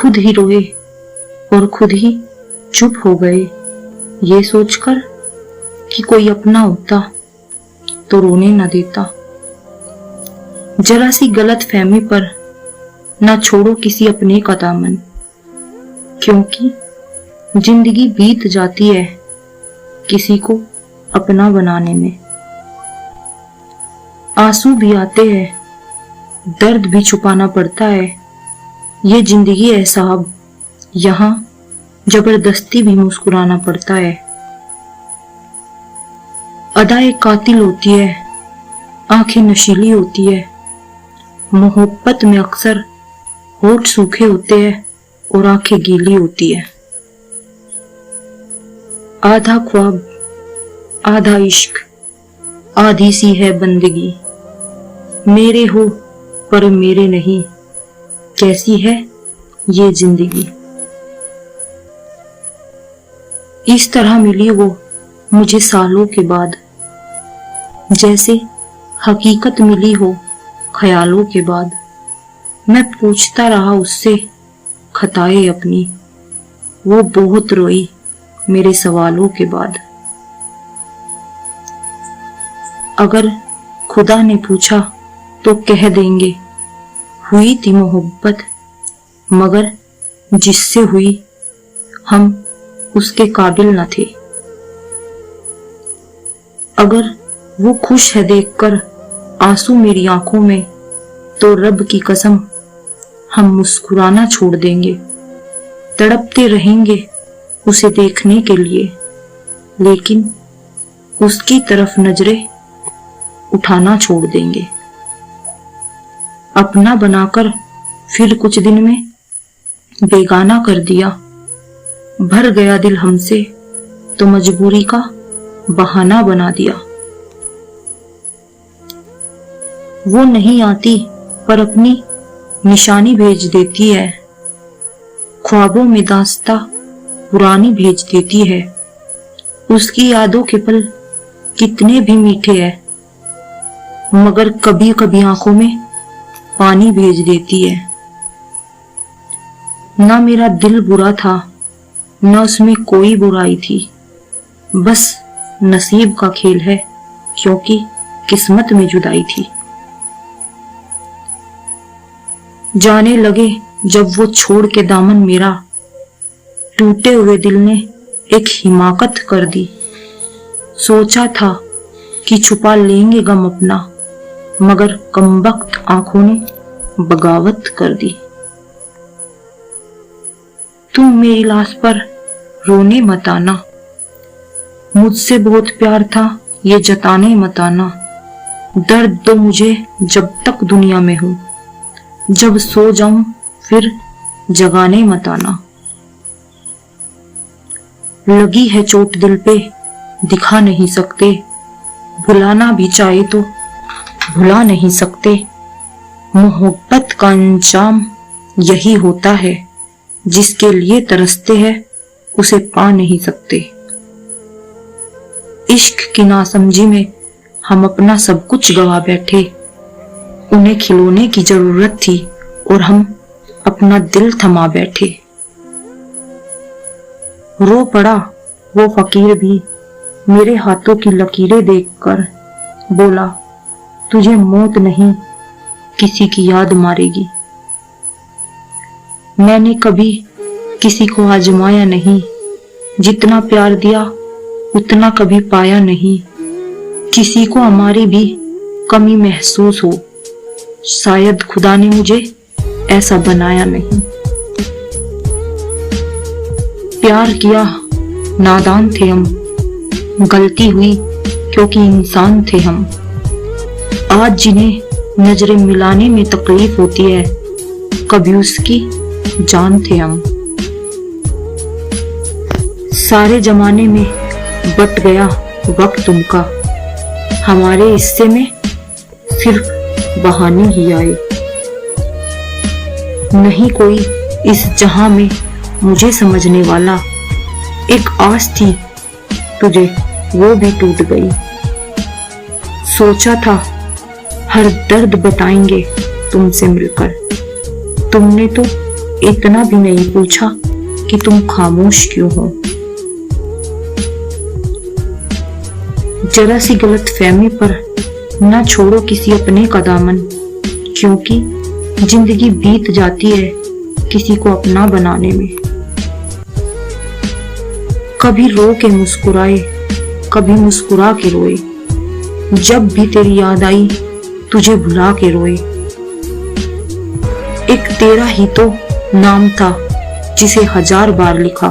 खुद ही रोए और खुद ही चुप हो गए, ये सोचकर कि कोई अपना होता तो रोने न देता। जरा सी गलत फहमी पर ना छोड़ो किसी अपने का दामन, क्योंकि जिंदगी बीत जाती है किसी को अपना बनाने में। आंसू भी आते हैं, दर्द भी छुपाना पड़ता है, ये जिंदगी है साहब, यहाँ जबरदस्ती भी मुस्कुराना पड़ता है। अदाएं कातिल होती है, आंखें नशीली होती है, मोहब्बत में अक्सर होठ सूखे होते हैं और आंखें गीली होती है। आधा ख्वाब आधा इश्क, आधी सी है बंदगी, मेरे हो पर मेरे नहीं, कैसी है ये जिंदगी। इस तरह मिली वो मुझे सालों के बाद, जैसे हकीकत मिली हो ख्यालों के बाद। मैं पूछता रहा उससे खताएं अपनी, वो बहुत रोई मेरे सवालों के बाद। अगर खुदा ने पूछा तो कह देंगे हुई थी मोहब्बत, मगर जिससे हुई हम उसके काबिल न थे। अगर वो खुश है देखकर आंसू मेरी आंखों में, तो रब की कसम हम मुस्कुराना छोड़ देंगे। तड़पते रहेंगे उसे देखने के लिए, लेकिन उसकी तरफ नजरें उठाना छोड़ देंगे। अपना बनाकर फिर कुछ दिन में बेगाना कर दिया, भर गया दिल हमसे तो मजबूरी का बहाना बना दिया। वो नहीं आती पर अपनी निशानी भेज देती है, ख्वाबों में दास्ता पुरानी भेज देती है। उसकी यादों के पल कितने भी मीठे हैं, मगर कभी कभी आंखों में पानी भेज देती है। ना मेरा दिल बुरा था, ना उसमें कोई बुराई थी, बस नसीब का खेल है, क्योंकि किस्मत में जुदाई थी। जाने लगे जब वो छोड़ के दामन मेरा, टूटे हुए दिल ने एक हिमाकत कर दी। सोचा था कि छुपा लेंगे गम अपना, मगर कमबख्त आंखों ने बगावत कर दी। तुम मेरी लाश पर रोने मत आना, मुझसे बहुत प्यार था ये जताने मत आना। दर्द दो मुझे जब तक दुनिया में हूं, जब सो जाऊं फिर जगाने मत आना। लगी है चोट दिल पे दिखा नहीं सकते, भुलाना भी चाहे तो भुला नहीं सकते। मोहब्बत का अंजाम यही होता है, जिसके लिए तरसते हैं उसे पा नहीं सकते। इश्क की नासमझी में हम अपना सब कुछ गवा बैठे, उन्हें खिलौने की जरूरत थी और हम अपना दिल थमा बैठे। रो पड़ा वो फकीर भी मेरे हाथों की लकीरें देखकर, बोला तुझे मौत नहीं किसी की याद मारेगी। मैंने कभी किसी को आजमाया नहीं, जितना प्यार दिया उतना कभी पाया नहीं। किसी को हमारी भी कमी महसूस हो, शायद खुदा ने मुझे ऐसा बनाया नहीं। प्यार किया नादान थे हम, गलती हुई क्योंकि इंसान थे हम। आज जिन्हें नजरें मिलाने में तकलीफ होती है, कभी उसकी जान थे हम। सारे जमाने में बट गया वक्त उनका, हमारे हिस्से में सिर्फ बहाने ही आए। नहीं कोई इस जहां में मुझे समझने वाला, एक आस थी तुझे वो भी टूट गई। सोचा था हर दर्द बताएंगे तुमसे मिलकर, तुमने तो इतना भी नहीं पूछा कि तुम खामोश क्यों हो। जरा सी गलतफहमी पर ना छोड़ो किसी अपने का दामन, क्योंकि जिंदगी बीत जाती है किसी को अपना बनाने में। कभी रो के मुस्कुराए, कभी मुस्कुरा के रोए, जब भी तेरी याद आई तुझे भुला के रोए। एक तेरा ही तो नाम था जिसे 1000 बार लिखा,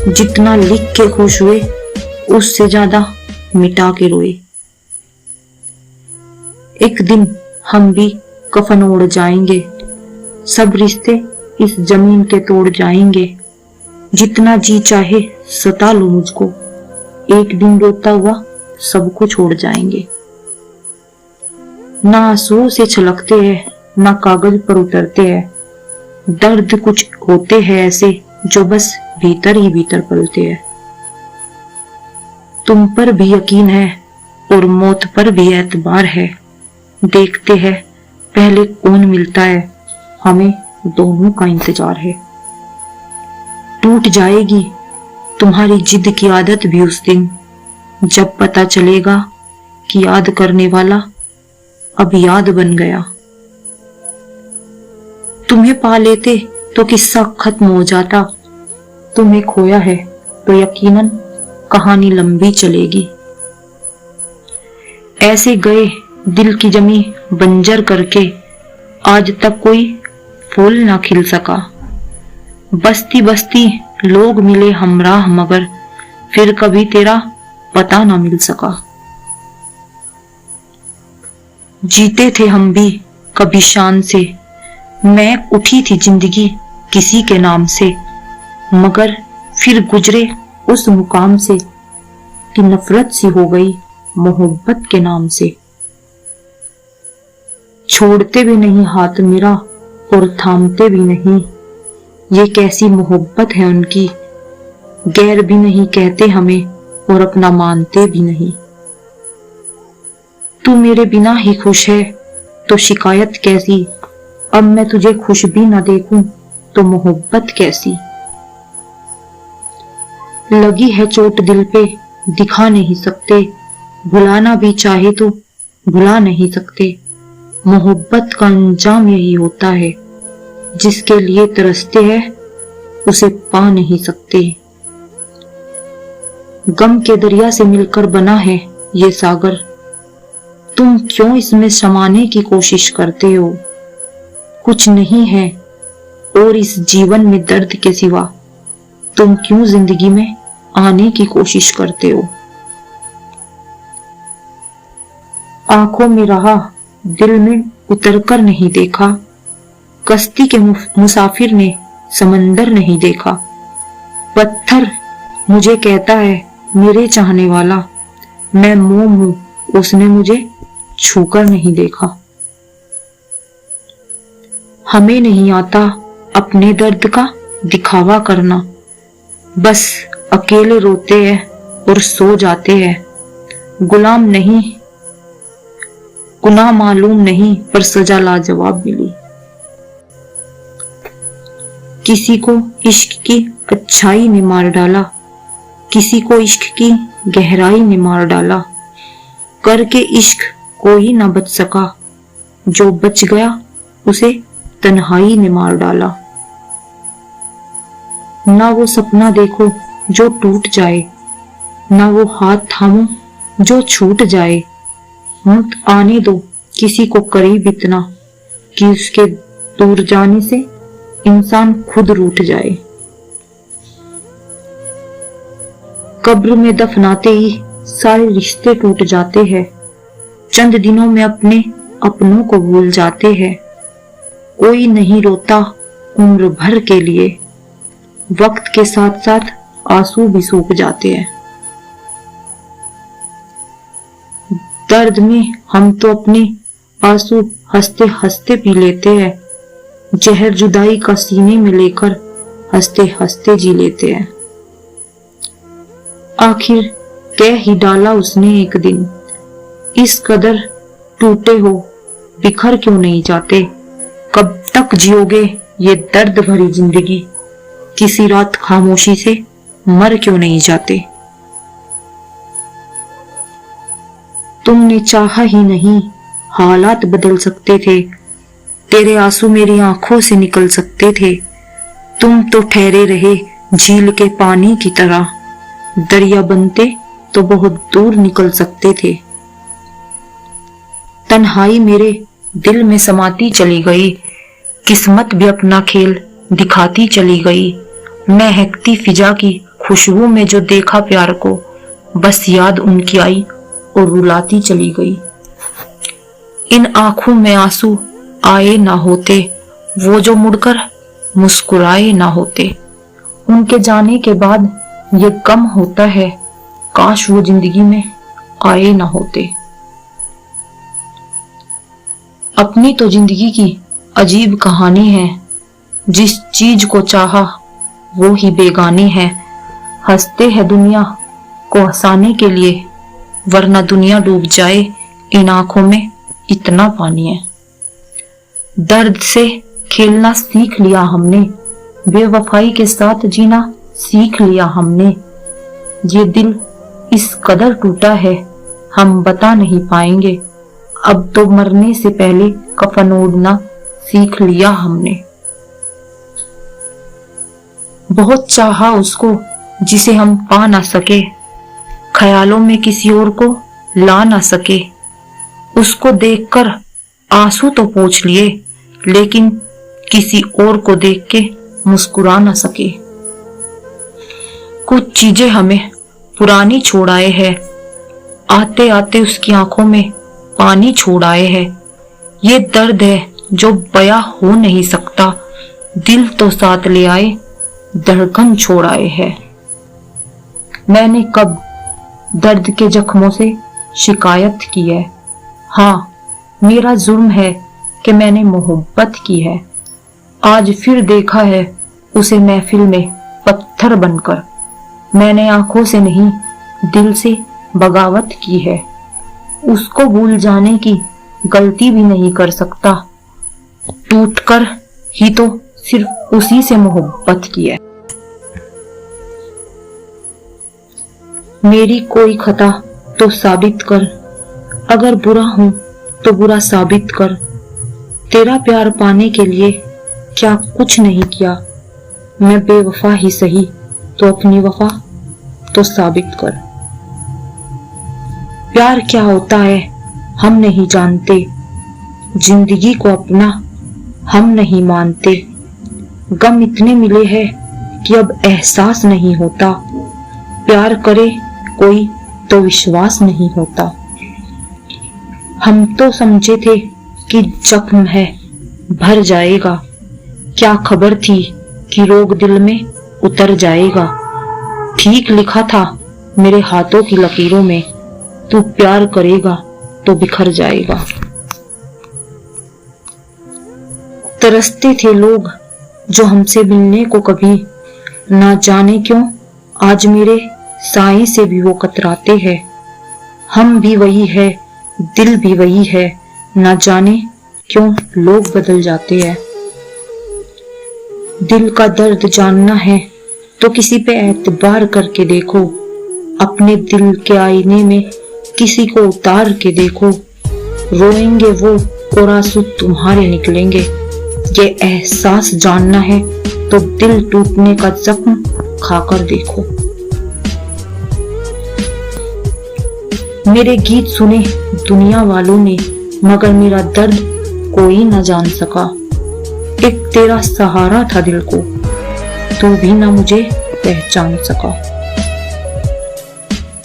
जितना लिख के खुश हुए उससे ज्यादा मिटा के रोए। एक दिन हम भी कफन ओढ़ जाएंगे, सब रिश्ते इस जमीन के तोड़ जाएंगे। जितना जी चाहे सता लो मुझको, एक दिन रोता हुआ सबको छोड़ जाएंगे। ना आंसुओं से छलकते हैं, ना कागज पर उतरते हैं। दर्द कुछ होते हैं ऐसे जो बस भीतर ही भीतर पलते हैं। तुम पर भी यकीन है और मौत पर भी एतबार है। देखते हैं पहले कौन मिलता है, हमें दोनों का इंतजार है। टूट जाएगी तुम्हारी जिद की आदत भी उस दिन, जब पता चलेगा कि याद करने वाला अब याद बन गया। तुम्हें पा लेते तो किस्सा खत्म हो जाता, तुम्हें खोया है तो यकीनन कहानी लंबी चलेगी। ऐसे गए दिल की जमी बंजर करके, आज तक कोई फूल ना खिल सका। बस्ती बस्ती लोग मिले हमराह, मगर फिर कभी तेरा पता ना मिल सका। जीते थे हम भी कभी शान से, मैं उठी थी जिंदगी किसी के नाम से, मगर फिर गुजरे उस मुकाम से कि नफरत सी हो गई मोहब्बत के नाम से। छोड़ते भी नहीं हाथ मेरा और थामते भी नहीं, ये कैसी मोहब्बत है उनकी। गैर भी नहीं कहते हमें और अपना मानते भी नहीं। तू मेरे बिना ही खुश है तो शिकायत कैसी, अब मैं तुझे खुश भी ना देखूं तो मोहब्बत कैसी। लगी है चोट दिल पे दिखा नहीं सकते, भुलाना भी चाहे तो भुला नहीं सकते। मोहब्बत का अंजाम यही होता है, जिसके लिए तरसते हैं उसे पा नहीं सकते। गम के दरिया से मिलकर बना है ये सागर, तुम क्यों इसमें समाने की कोशिश करते हो। कुछ नहीं है और इस जीवन में दर्द के सिवा, तुम क्यों जिंदगी में आने की कोशिश करते हो। आंखों में रहा दिल में उतरकर नहीं देखा, कश्ती के मुसाफिर ने समंदर नहीं देखा। पत्थर मुझे कहता है मेरे चाहने वाला, मैं मोम हूं उसने मुझे छूकर नहीं देखा। हमें नहीं आता अपने दर्द का दिखावा करना, बस अकेले रोते हैं और सो जाते हैं। गुलाम नहीं, गुनाह मालूम नहीं, पर सजा लाजवाब मिली। किसी को इश्क की अच्छाई ने मार डाला, किसी को इश्क की गहराई ने मार डाला। करके इश्क कोई ना बच सका, जो बच गया उसे तन्हाई ने मार डाला। ना वो सपना देखो जो टूट जाए, ना वो हाथ थामो जो छूट जाए। मत आने दो किसी को करीब इतना कि उसके दूर जाने से इंसान खुद रूठ जाए। कब्र में दफनाते ही सारे रिश्ते टूट जाते हैं, चंद दिनों में अपने अपनों को भूल जाते हैं। कोई नहीं रोता उम्र भर के लिए, वक्त के साथ साथ आंसू भी सूख जाते हैं। दर्द में हम तो अपने आंसू हंसते हंसते पी लेते हैं, जहर जुदाई का सीने में लेकर हंसते हंसते जी लेते हैं। आखिर कह ही डाला उसने एक दिन, इस कदर टूटे हो बिखर क्यों नहीं जाते। कब तक जियोगे ये दर्द भरी जिंदगी किसी रात खामोशी से मर क्यों नहीं जाते। तुमने चाहा ही नहीं, हालात बदल सकते थे। तेरे आंसू मेरी आंखों से निकल सकते थे। तुम तो ठहरे रहे झील के पानी की तरह, दरिया बनते तो बहुत दूर निकल सकते थे। तन्हाई मेरे दिल में समाती चली गई, किस्मत भी अपना खेल दिखाती चली गई। महकती फिजा की खुशबू में जो देखा प्यार को, बस याद उनकी आई और रुलाती चली गई। इन आंखों में आंसू आए ना होते, वो जो मुड़कर मुस्कुराए ना होते। उनके जाने के बाद ये गम होता है, काश वो जिंदगी में आए ना होते। अपनी तो जिंदगी की अजीब कहानी है, जिस चीज को चाहा वो ही बेगानी है। हंसते हैं दुनिया को हंसाने के लिए, वरना दुनिया डूब जाए इन आंखों में इतना पानी है। दर्द से खेलना सीख लिया हमने, बेवफाई के साथ जीना सीख लिया हमने। ये दिल इस कदर टूटा है, हम बता नहीं पाएंगे। अब तो मरने से पहले कफन ओढ़ना सीख लिया हमने। बहुत चाहा उसको जिसे हम पा ना सके, ख्यालों में किसी और को ला ना सके। उसको देखकर आंसू तो पोंछ लिए, लेकिन किसी और को देख के मुस्कुरा ना सके। कुछ चीजें हमें पुरानी छोड़ आए हैं, आते आते उसकी आंखों में पानी छोड़ आए हैं। ये दर्द है जो बयां हो नहीं सकता, दिल तो साथ ले आए धड़कन छोड़ आए हैं। मैंने कब दर्द के जख्मों से शिकायत की है? हाँ, मेरा जुर्म है कि मैंने मोहब्बत की है। आज फिर देखा है उसे महफिल में पत्थर बनकर। मैंने आंखों से नहीं दिल से बगावत की है। उसको भूल जाने की गलती भी नहीं कर सकता, टूटकर ही तो सिर्फ उसी से मोहब्बत की है। मेरी कोई खता तो साबित कर, अगर बुरा हूं तो बुरा साबित कर। तेरा प्यार पाने के लिए क्या कुछ नहीं किया, मैं बेवफा ही सही तो अपनी वफा तो साबित कर। प्यार क्या होता है हम नहीं जानते, जिंदगी को अपना हम नहीं मानते। गम इतने मिले हैं कि अब एहसास नहीं होता, प्यार करे कोई तो विश्वास नहीं होता। हम तो समझे थे कि जख्म है भर जाएगा, क्या खबर थी कि रोग दिल में उतर जाएगा। ठीक लिखा था मेरे हाथों की लकीरों में, तू प्यार करेगा तो बिखर जाएगा। तरसते थे लोग जो हमसे मिलने को कभी, ना जाने क्यों आज मेरे साए से भी वो कतराते हैं। हम भी वही है, दिल भी वही है, ना जाने क्यों लोग बदल जाते हैं। दिल का दर्द जानना है तो किसी पे एतबार करके देखो, अपने दिल के आईने में किसी को उतार के देखो। रोएंगे वो और आंसू तुम्हारे निकलेंगे, ये एहसास जानना है तो दिल टूटने का जख्म खाकर देखो। मेरे गीत सुने दुनिया वालों ने, मगर मेरा दर्द कोई न जान सका। एक तेरा सहारा था दिल को, तू भी ना मुझे पहचान सका।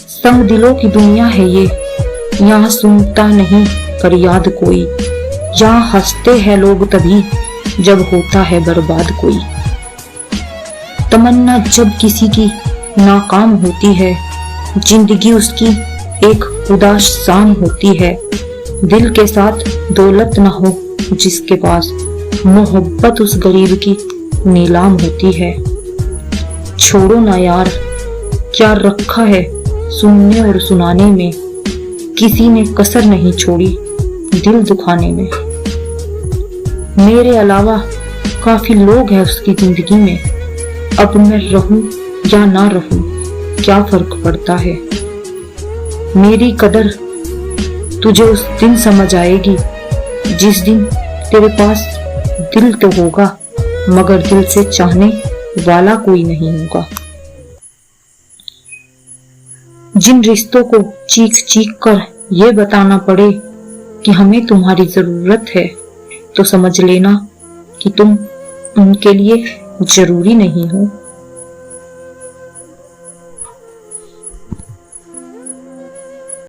संग दिलों की दुनिया है ये, यहाँ सुनता नहीं फरियाद कोई। यहाँ हंसते हैं लोग तभी जब होता है बर्बाद कोई। तमन्ना जब किसी की नाकाम होती है, जिंदगी उसकी एक उदास शाम होती है। दिल के साथ दौलत ना हो जिसके पास, मोहब्बत उस गरीब की नीलाम होती है। छोड़ो ना यार, क्या रखा है सुनने और सुनाने में, किसी ने कसर नहीं छोड़ी दिल दुखाने में। मेरे अलावा काफी लोग हैं उसकी जिंदगी में। अब मैं रहूं या ना रहूं, क्या फर्क पड़ता है। मेरी कदर तुझे उस दिन समझ आएगी जिस दिन तेरे पास दिल तो होगा, मगर दिल से चाहने वाला कोई नहीं होगा। जिन रिश्तों को चीख चीख कर ये बताना पड़े कि हमें तुम्हारी जरूरत है, तो समझ लेना कि तुम उनके लिए जरूरी नहीं हो।